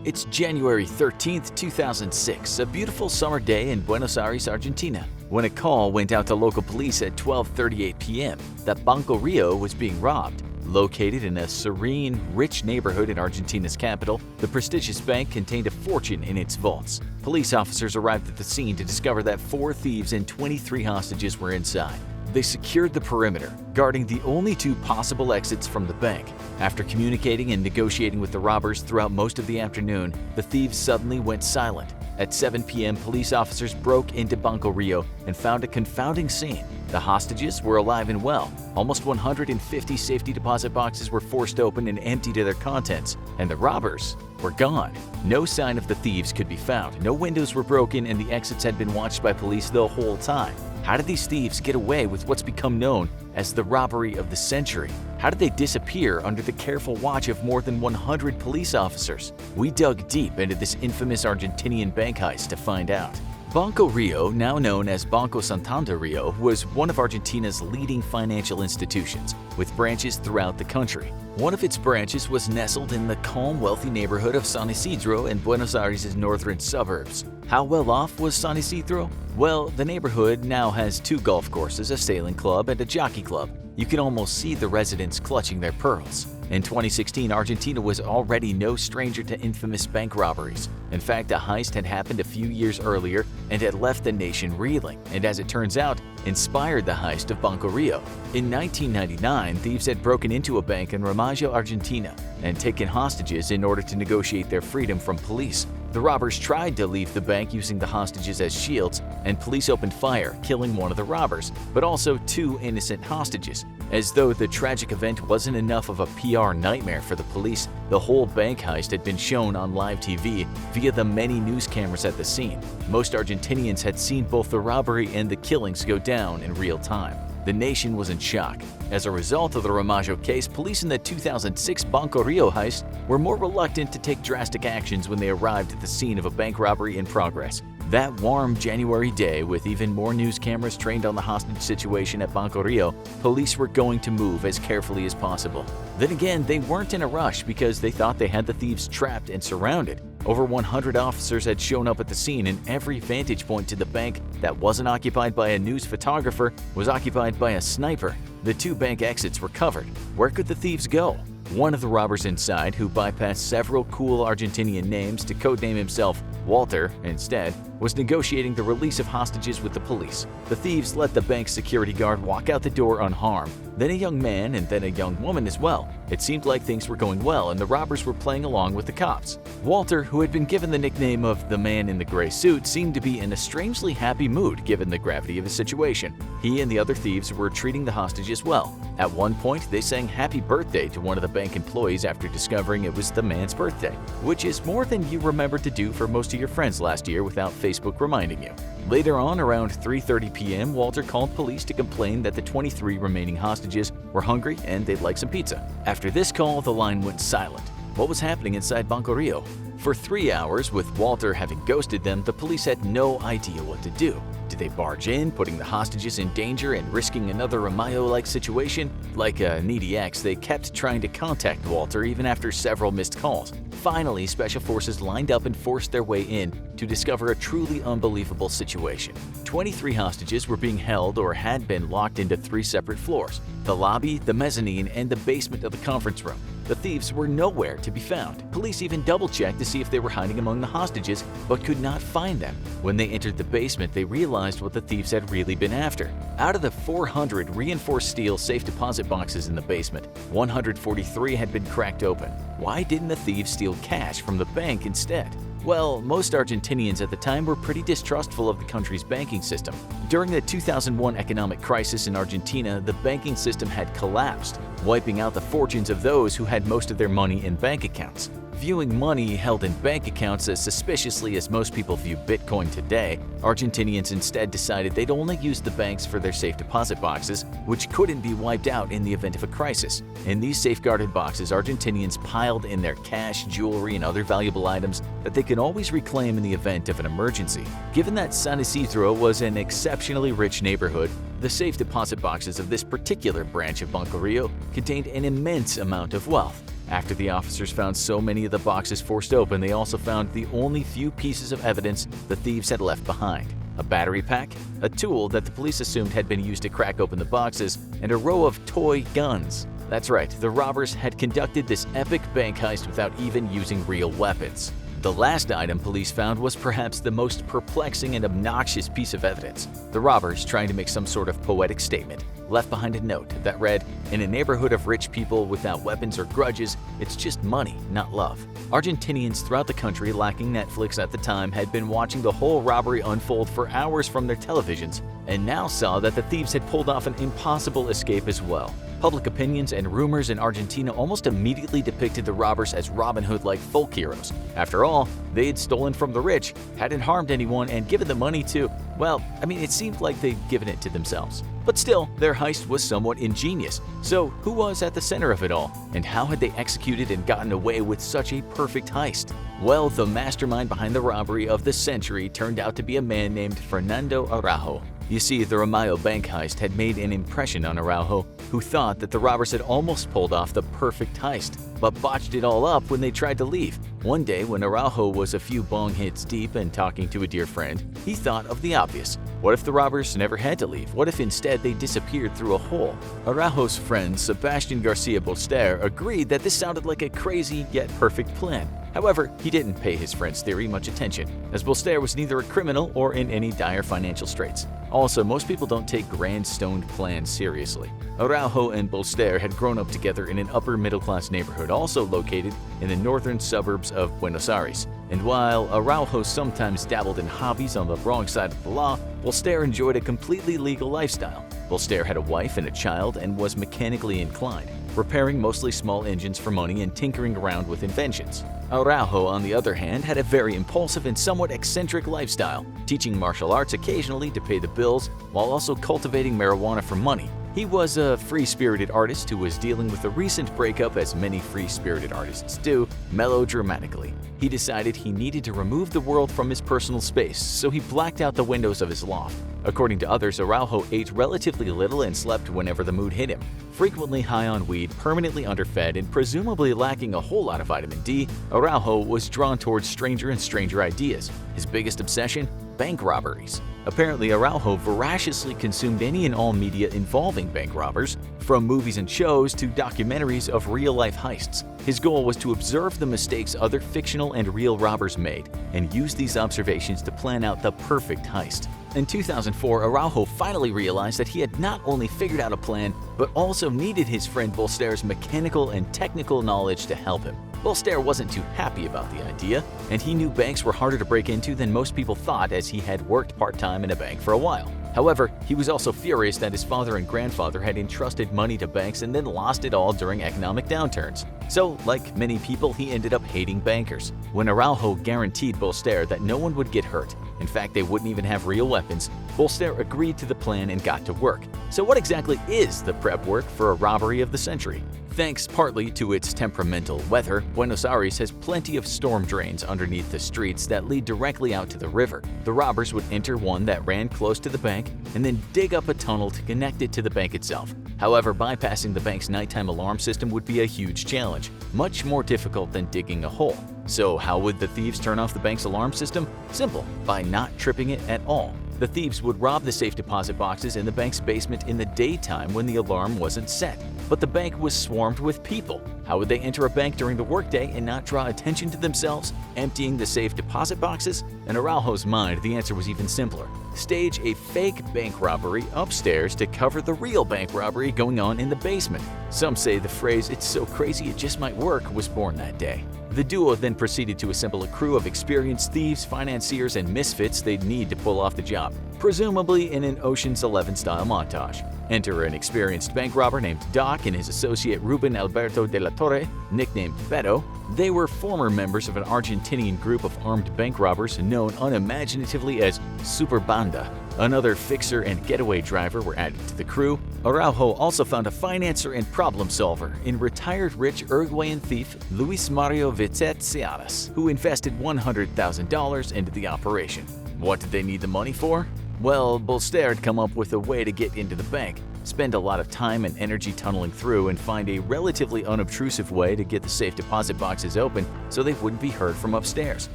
It's January 13th, 2006, a beautiful summer day in Buenos Aires, Argentina, when a call went out to local police at 12:38 p.m. that Banco Rio was being robbed. Located in a serene, rich neighborhood in Argentina's capital, the prestigious bank contained a fortune in its vaults. Police officers arrived at the scene to discover that 4 thieves and 23 hostages were inside. They secured the perimeter, guarding the only 2 possible exits from the bank. After communicating and negotiating with the robbers throughout most of the afternoon, the thieves suddenly went silent. At 7 p.m., police officers broke into Banco Rio and found a confounding scene. The hostages were alive and well. Almost 150 safety deposit boxes were forced open and emptied of their contents, and the robbers were gone. No sign of the thieves could be found. No windows were broken, and the exits had been watched by police the whole time. How did these thieves get away with what's become known as the robbery of the century? How did they disappear under the careful watch of more than 100 police officers? We dug deep into this infamous Argentinian bank heist to find out. Banco Rio, now known as Banco Santander Rio, was one of Argentina's leading financial institutions, with branches throughout the country. One of its branches was nestled in the calm, wealthy neighborhood of San Isidro in Buenos Aires' northern suburbs. How well off was San Isidro? Well, the neighborhood now has 2 golf courses, a sailing club, and a jockey club. You can almost see the residents clutching their pearls. In 2016, Argentina was already no stranger to infamous bank robberies. In fact, a heist had happened a few years earlier and had left the nation reeling, and as it turns out, inspired the heist of Banco Rio. In 1999, thieves had broken into a bank in Ramajo, Argentina, and taken hostages in order to negotiate their freedom from police. The robbers tried to leave the bank using the hostages as shields, and police opened fire, killing one of the robbers, but also 2 innocent hostages. As though the tragic event wasn't enough of a PR nightmare for the police, the whole bank heist had been shown on live TV via the many news cameras at the scene. Most Argentinians had seen both the robbery and the killings go down in real time. The nation was in shock. As a result of the Ramajo case, police in the 2006 Banco Rio heist were more reluctant to take drastic actions when they arrived at the scene of a bank robbery in progress. That warm January day, with even more news cameras trained on the hostage situation at Banco Rio, police were going to move as carefully as possible. Then again, they weren't in a rush because they thought they had the thieves trapped and surrounded. Over 100 officers had shown up at the scene, and every vantage point to the bank that wasn't occupied by a news photographer was occupied by a sniper. The 2 bank exits were covered. Where could the thieves go? One of the robbers inside, who bypassed several cool Argentinian names to codename himself Walter instead, was negotiating the release of hostages with the police. The thieves let the bank's security guard walk out the door unharmed, then a young man and then a young woman as well. It seemed like things were going well and the robbers were playing along with the cops. Walter, who had been given the nickname of the man in the gray suit, seemed to be in a strangely happy mood given the gravity of his situation. He and the other thieves were treating the hostages well. At one point, they sang happy birthday to one of the bank employees after discovering it was the man's birthday, which is more than you remembered to do for most of your friends last year without Facebook reminding you. Later on, around 3:30 p.m., Walter called police to complain that the 23 remaining hostages were hungry and they'd like some pizza. After this call, the line went silent. What was happening inside Banco Rio? For 3 hours, with Walter having ghosted them, the police had no idea what to do. Did they barge in, putting the hostages in danger and risking another Ramayo-like situation? Like a needy ex, they kept trying to contact Walter even after several missed calls. Finally, special forces lined up and forced their way in to discover a truly unbelievable situation. 23 hostages were being held or had been locked into 3 separate floors: the lobby, the mezzanine, and the basement of the conference room. The thieves were nowhere to be found. Police even double-checked to see if they were hiding among the hostages, but could not find them. When they entered the basement, they realized what the thieves had really been after. Out of the 400 reinforced steel safe deposit boxes in the basement, 143 had been cracked open. Why didn't the thieves steal cash from the bank instead? Well, most Argentinians at the time were pretty distrustful of the country's banking system. During the 2001 economic crisis in Argentina, the banking system had collapsed, wiping out the fortunes of those who had most of their money in bank accounts. Viewing money held in bank accounts as suspiciously as most people view Bitcoin today, Argentinians instead decided they'd only use the banks for their safe deposit boxes, which couldn't be wiped out in the event of a crisis. In these safeguarded boxes, Argentinians piled in their cash, jewelry, and other valuable items that they could always reclaim in the event of an emergency. Given that San Isidro was an exceptionally rich neighborhood, the safe deposit boxes of this particular branch of Banco Rio contained an immense amount of wealth. After the officers found so many of the boxes forced open, they also found the only few pieces of evidence the thieves had left behind: a battery pack, a tool that the police assumed had been used to crack open the boxes, and a row of toy guns. That's right, the robbers had conducted this epic bank heist without even using real weapons. The last item police found was perhaps the most perplexing and obnoxious piece of evidence. The robbers, trying to make some sort of poetic statement, left behind a note that read, "In a neighborhood of rich people without weapons or grudges, it's just money, not love." Argentinians throughout the country lacking Netflix at the time had been watching the whole robbery unfold for hours from their televisions and now saw that the thieves had pulled off an impossible escape as well. Public opinions and rumors in Argentina almost immediately depicted the robbers as Robin Hood-like folk heroes. After all, they had stolen from the rich, hadn't harmed anyone, and given the money to, well, it seemed like they'd given it to themselves. But still, their heist was somewhat ingenious. So who was at the center of it all? And how had they executed and gotten away with such a perfect heist? Well, the mastermind behind the robbery of the century turned out to be a man named Fernando Araujo. You see, the Ramayo bank heist had made an impression on Araujo, who thought that the robbers had almost pulled off the perfect heist, but botched it all up when they tried to leave. One day, when Araujo was a few bong hits deep and talking to a dear friend, he thought of the obvious. What if the robbers never had to leave? What if instead they disappeared through a hole? Araujo's friend, Sebastian Garcia Bolster, agreed that this sounded like a crazy yet perfect plan. However, he didn't pay his friend's theory much attention, as Bolster was neither a criminal or in any dire financial straits. Also, most people don't take grand stoned plans seriously. Araujo and Bolster had grown up together in an upper-middle-class neighborhood also located in the northern suburbs of Buenos Aires. And while Araujo sometimes dabbled in hobbies on the wrong side of the law, Bolster enjoyed a completely legal lifestyle. Bolster had a wife and a child and was mechanically inclined, repairing mostly small engines for money and tinkering around with inventions. Araujo, on the other hand, had a very impulsive and somewhat eccentric lifestyle, teaching martial arts occasionally to pay the bills while also cultivating marijuana for money. He was a free-spirited artist who was dealing with a recent breakup, as many free-spirited artists do, melodramatically. He decided he needed to remove the world from his personal space, so he blacked out the windows of his loft. According to others, Araujo ate relatively little and slept whenever the mood hit him. Frequently high on weed, permanently underfed, and presumably lacking a whole lot of vitamin D, Araujo was drawn towards stranger and stranger ideas. His biggest obsession? Bank robberies. Apparently, Araujo voraciously consumed any and all media involving bank robbers, from movies and shows to documentaries of real-life heists. His goal was to observe the mistakes other fictional and real robbers made, and use these observations to plan out the perfect heist. In 2004, Araujo finally realized that he had not only figured out a plan, but also needed his friend Bolster's mechanical and technical knowledge to help him. Bolster wasn't too happy about the idea, and he knew banks were harder to break into than most people thought, as he had worked part-time in a bank for a while. However, he was also furious that his father and grandfather had entrusted money to banks and then lost it all during economic downturns. So, like many people, he ended up hating bankers. When Araujo guaranteed Bolster that no one would get hurt, in fact they wouldn't even have real weapons, Bolster agreed to the plan and got to work. So what exactly is the prep work for a robbery of the century? Thanks partly to its temperamental weather, Buenos Aires has plenty of storm drains underneath the streets that lead directly out to the river. The robbers would enter one that ran close to the bank and then dig up a tunnel to connect it to the bank itself. However, bypassing the bank's nighttime alarm system would be a huge challenge, much more difficult than digging a hole. So how would the thieves turn off the bank's alarm system? Simple, by not tripping it at all. The thieves would rob the safe deposit boxes in the bank's basement in the daytime when the alarm wasn't set. But the bank was swarmed with people. How would they enter a bank during the workday and not draw attention to themselves, emptying the safe deposit boxes? In Araujo's mind, the answer was even simpler. Stage a fake bank robbery upstairs to cover the real bank robbery going on in the basement. Some say the phrase, "it's so crazy it just might work," was born that day. The duo then proceeded to assemble a crew of experienced thieves, financiers, and misfits they'd need to pull off the job, presumably in an Ocean's 11-style montage. Enter an experienced bank robber named Doc and his associate Ruben Alberto de la Torre, nicknamed Beto. They were former members of an Argentinian group of armed bank robbers known unimaginatively as Super Banda. Another fixer and getaway driver were added to the crew. Araujo also found a financer and problem solver in retired rich Uruguayan thief Luis Mario Vitet Searas, who invested $100,000 into the operation. What did they need the money for? Well, Bolster had come up with a way to get into the bank, spend a lot of time and energy tunneling through, and find a relatively unobtrusive way to get the safe deposit boxes open so they wouldn't be heard from upstairs.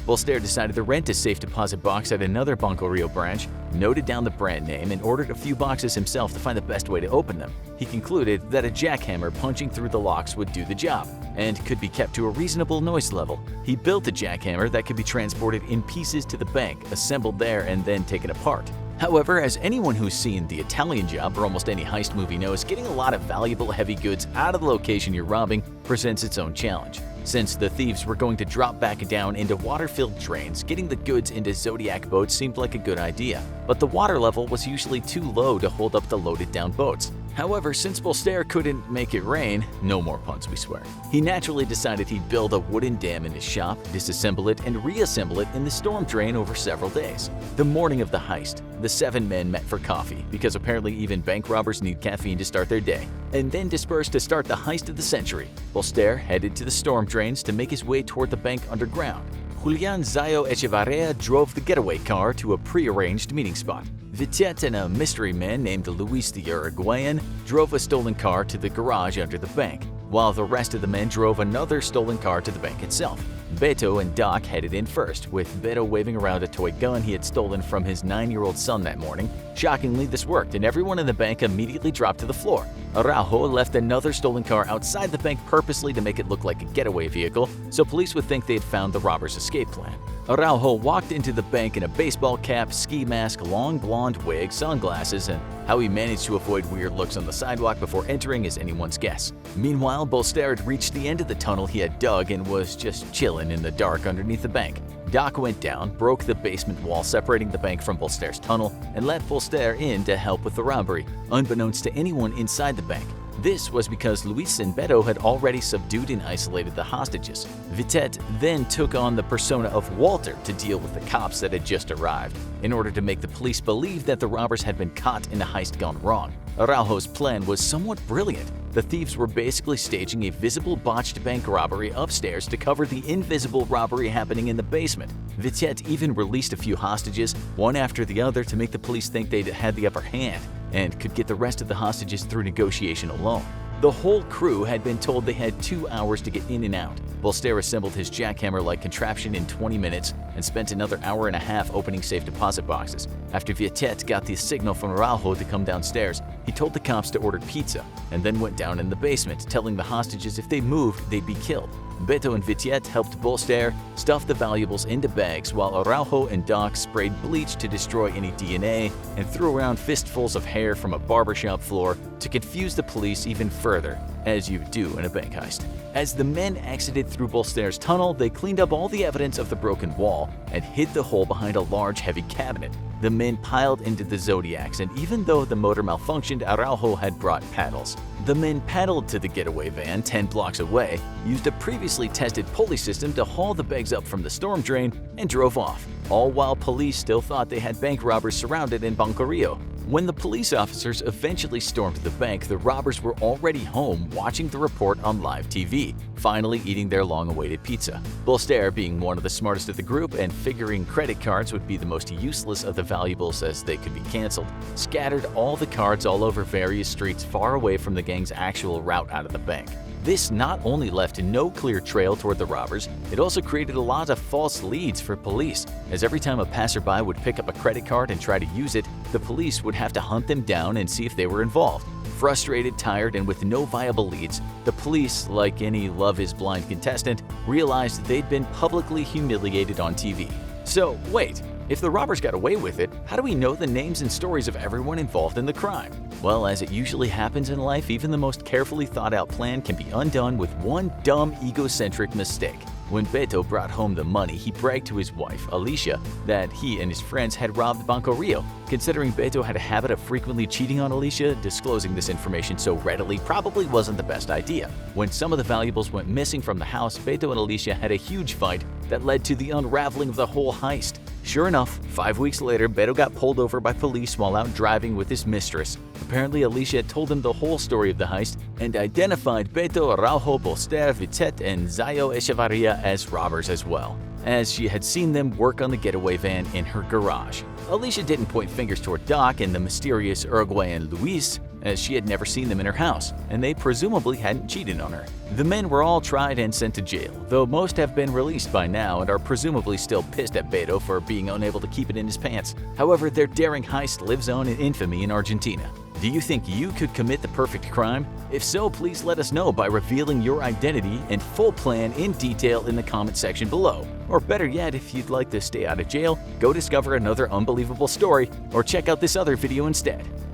Bolster decided to rent a safe deposit box at another Banco Rio branch, noted down the brand name, and ordered a few boxes himself to find the best way to open them. He concluded that a jackhammer punching through the locks would do the job, and could be kept to a reasonable noise level. He built a jackhammer that could be transported in pieces to the bank, assembled there, and then taken apart. However, as anyone who's seen The Italian Job or almost any heist movie knows, getting a lot of valuable heavy goods out of the location you're robbing presents its own challenge. Since the thieves were going to drop back down into water-filled drains, getting the goods into Zodiac boats seemed like a good idea, but the water level was usually too low to hold up the loaded-down boats. However, since Bolster couldn't make it rain, no more puns we swear, he naturally decided he'd build a wooden dam in his shop, disassemble it, and reassemble it in the storm drain over several days. The morning of the heist, the 7 men met for coffee, because apparently even bank robbers need caffeine to start their day, and then dispersed to start the heist of the century. Bolster headed to the storm drains to make his way toward the bank underground. Julian Zayo Echevarria drove the getaway car to a pre-arranged meeting spot. Vitet and a mystery man named Luis the Uruguayan drove a stolen car to the garage under the bank, while the rest of the men drove another stolen car to the bank itself. Beto and Doc headed in first, with Beto waving around a toy gun he had stolen from his 9-year-old son that morning. Shockingly, this worked, and everyone in the bank immediately dropped to the floor. Araujo left another stolen car outside the bank purposely to make it look like a getaway vehicle, so police would think they had found the robbers' escape plan. Araujo walked into the bank in a baseball cap, ski mask, long blonde wig, sunglasses, and how he managed to avoid weird looks on the sidewalk before entering is anyone's guess. Meanwhile, Bolster had reached the end of the tunnel he had dug and was just chilling in the dark underneath the bank. Doc went down, broke the basement wall separating the bank from Bolster's tunnel, and let Bolster in to help with the robbery, unbeknownst to anyone inside the bank. This was because Luis and Beto had already subdued and isolated the hostages. Vitet then took on the persona of Walter to deal with the cops that had just arrived, in order to make the police believe that the robbers had been caught in a heist gone wrong. Araujo's plan was somewhat brilliant. The thieves were basically staging a visible botched bank robbery upstairs to cover the invisible robbery happening in the basement. Vitet even released a few hostages, one after the other, to make the police think they'd had the upper hand and could get the rest of the hostages through negotiation alone. The whole crew had been told they had 2 hours to get in and out. Bolster assembled his jackhammer-like contraption in 20 minutes and spent another hour and a half opening safe deposit boxes. After Vitet got the signal from Araujo to come downstairs, he told the cops to order pizza and then went down in the basement, telling the hostages if they moved, they'd be killed. Beto and Vitet helped Bolster stuff the valuables into bags, while Araujo and Doc sprayed bleach to destroy any DNA and threw around fistfuls of hair from a barbershop floor to confuse the police even further, as you do in a bank heist. As the men exited through Bolster's tunnel, they cleaned up all the evidence of the broken wall and hid the hole behind a large, heavy cabinet. The men piled into the Zodiacs, and even though the motor malfunctioned, Araujo had brought paddles. The men paddled to the getaway van 10 blocks away, used a previously tested pulley system to haul the bags up from the storm drain, and drove off, all while police still thought they had bank robbers surrounded in Banco Rio. When the police officers eventually stormed the bank, the robbers were already home watching the report on live TV, finally eating their long-awaited pizza. Bolster, being one of the smartest of the group and figuring credit cards would be the most useless of the valuables as they could be canceled, scattered all the cards all over various streets far away from the gang's actual route out of the bank. This not only left no clear trail toward the robbers, it also created a lot of false leads for police, as every time a passerby would pick up a credit card and try to use it, the police would have to hunt them down and see if they were involved. Frustrated, tired, and with no viable leads, the police, like any Love is Blind contestant, realized they'd been publicly humiliated on TV. So wait, if the robbers got away with it, how do we know the names and stories of everyone involved in the crime? Well, as it usually happens in life, even the most carefully thought-out plan can be undone with one dumb, egocentric mistake. When Beto brought home the money, he bragged to his wife, Alicia, that he and his friends had robbed Banco Rio. Considering Beto had a habit of frequently cheating on Alicia, disclosing this information so readily probably wasn't the best idea. When some of the valuables went missing from the house, Beto and Alicia had a huge fight that led to the unraveling of the whole heist. Sure enough, 5 weeks later, Beto got pulled over by police while out driving with his mistress. Apparently, Alicia had told him the whole story of the heist and identified Beto, Araujo, Bolster, Vitet, and Zayo Echevarria as robbers as well, as she had seen them work on the getaway van in her garage. Alicia didn't point fingers toward Doc and the mysterious Uruguayan Luis, as she had never seen them in her house, and they presumably hadn't cheated on her. The men were all tried and sent to jail, though most have been released by now and are presumably still pissed at Beto for being unable to keep it in his pants. However, their daring heist lives on in infamy in Argentina. Do you think you could commit the perfect crime? If so, please let us know by revealing your identity and full plan in detail in the comment section below. Or better yet, if you'd like to stay out of jail, go discover another unbelievable story or check out this other video instead.